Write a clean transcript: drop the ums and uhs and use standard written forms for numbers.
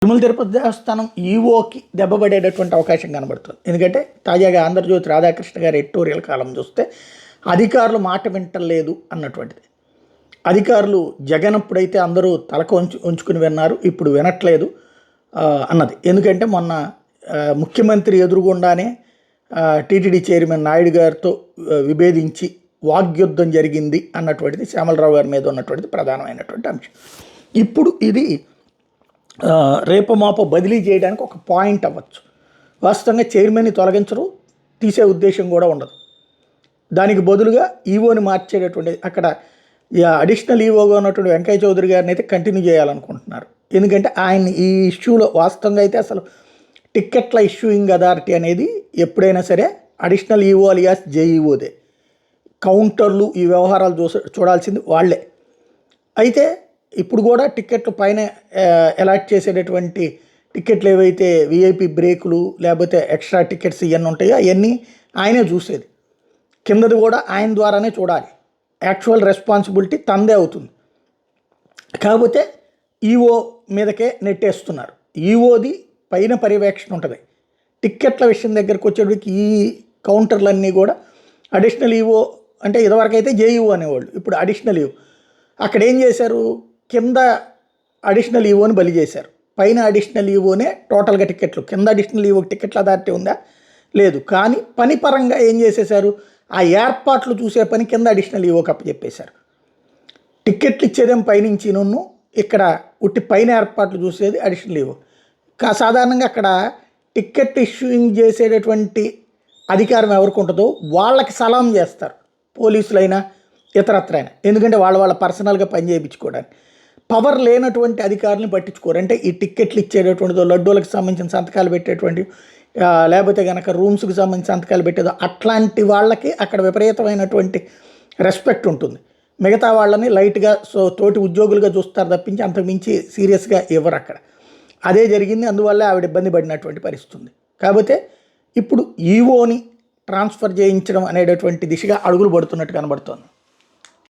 తిరుమల తిరుపతి దేవస్థానం ఈవోకి దెబ్బపడేటటువంటి అవకాశం కనబడుతుంది. ఎందుకంటే తాజాగా ఆంధ్రజ్యోతి రాధాకృష్ణ గారి ఎడిటోరియల్ కాలం చూస్తే అధికారులు మాట వింటలేదు అన్నటువంటిది. అధికారులు జగన్ అప్పుడైతే అందరూ తలకు ఉంచుకుని విన్నారు, ఇప్పుడు వినట్లేదు అన్నది. ఎందుకంటే మొన్న ముఖ్యమంత్రి ఎదురుగుండానే టీటీడీ చైర్మన్ నాయుడు గారితో విభేదించి వాగ్యుద్ధం జరిగింది అన్నటువంటిది శ్యామలరావు గారి మీద ఉన్నటువంటిది ప్రధానమైనటువంటి అంశం. ఇప్పుడు ఇది రేపు మాపో బదిలీ చేయడానికి ఒక పాయింట్ అవ్వచ్చు. వాస్తవంగా చైర్మన్ని తొలగించరు, తీసే ఉద్దేశం కూడా ఉండదు. దానికి బదులుగా ఈవోని మార్చేటటువంటి అక్కడ అడిషనల్ ఈవోగా ఉన్నటువంటి వెంకయ్య చౌదరి గారిని అయితే కంటిన్యూ చేయాలనుకుంటున్నారు. ఎందుకంటే ఆయన ఈ ఇష్యూలో వాస్తవంగా అయితే అసలు టిక్కెట్ల ఇష్యూయింగ్ అథారిటీ అనేది ఎప్పుడైనా సరే అడిషనల్ ఈవో అలియాస్ జేఈఓదే. కౌంటర్లు ఈ వ్యవహారాలు చూడాల్సింది వాళ్లే. అయితే ఇప్పుడు కూడా టిక్కెట్లు పైన అలాట్ చేసేటటువంటి టిక్కెట్లు ఏవైతే విఐపి బ్రేకులు లేకపోతే ఎక్స్ట్రా టికెట్స్ ఇవన్నీ ఉంటాయో అవన్నీ ఆయనే చూసేది. కిందది కూడా ఆయన ద్వారానే చూడాలి. యాక్చువల్ రెస్పాన్సిబిలిటీ తందే అవుతుంది. కాకపోతే ఈవో మీదకే నెట్టేస్తున్నారు. ఈవోది పైన పర్యవేక్షణ ఉంటుంది. టిక్కెట్ల విషయం దగ్గరకు వచ్చేటికి ఈ కౌంటర్లన్నీ కూడా అడిషనల్ ఈవో అంటే ఇదివరకైతే జేఈఓ అనేవాళ్ళు, ఇప్పుడు అడిషనల్ ఈవో. అక్కడ ఏం చేశారు, కింద అడిషనల్ ఈవోని బలి చేశారు, పైన అడిషనల్ ఈవోనే టోటల్గా టిక్కెట్లు. కింద అడిషనల్ ఈవోకి టిక్కెట్ల అథారిటీ ఉందా? లేదు. కానీ పని పరంగా ఏం చేసేసారు, ఆ ఏర్పాట్లు చూసే పని కింద అడిషనల్ ఈవోకి అప్పచెప్పేశారు. టిక్కెట్లు ఇచ్చేదేం పైనుంచి నన్ను, ఇక్కడ ఉట్టి పైన ఏర్పాట్లు చూసేది అడిషనల్ ఈవో. సాధారణంగా అక్కడ టిక్కెట్ ఇష్యూయింగ్ చేసేటటువంటి అధికారం ఎవరికి ఉంటుందో వాళ్ళకి సలాం చేస్తారు, పోలీసులైనా ఇతరత్రైనా. ఎందుకంటే వాళ్ళ పర్సనల్గా పని చేయించుకోవడానికి. పవర్ లేనటువంటి అధికారులను పట్టించుకోరు. అంటే ఈ టిక్కెట్లు ఇచ్చేటటువంటిదో, లడ్డూలకు సంబంధించిన సంతకాలు పెట్టేటువంటి, లేకపోతే కనుక రూమ్స్కి సంబంధించిన సంతకాలు పెట్టేదో అట్లాంటి వాళ్ళకి అక్కడ విపరీతమైనటువంటి రెస్పెక్ట్ ఉంటుంది. మిగతా వాళ్ళని లైట్గా తోటి ఉద్యోగులుగా చూస్తారు తప్పించి అంతకుమించి సీరియస్గా ఇవ్వరు అక్కడ. అదే జరిగింది. అందువల్ల ఆవిడ ఇబ్బంది పడినటువంటి పరిస్థితి ఉంది. కాకపోతే ఇప్పుడు ఈవోని ట్రాన్స్ఫర్ చేయించడం అనేటటువంటి దిశగా అడుగులు పడుతున్నట్టు కనబడుతోంది.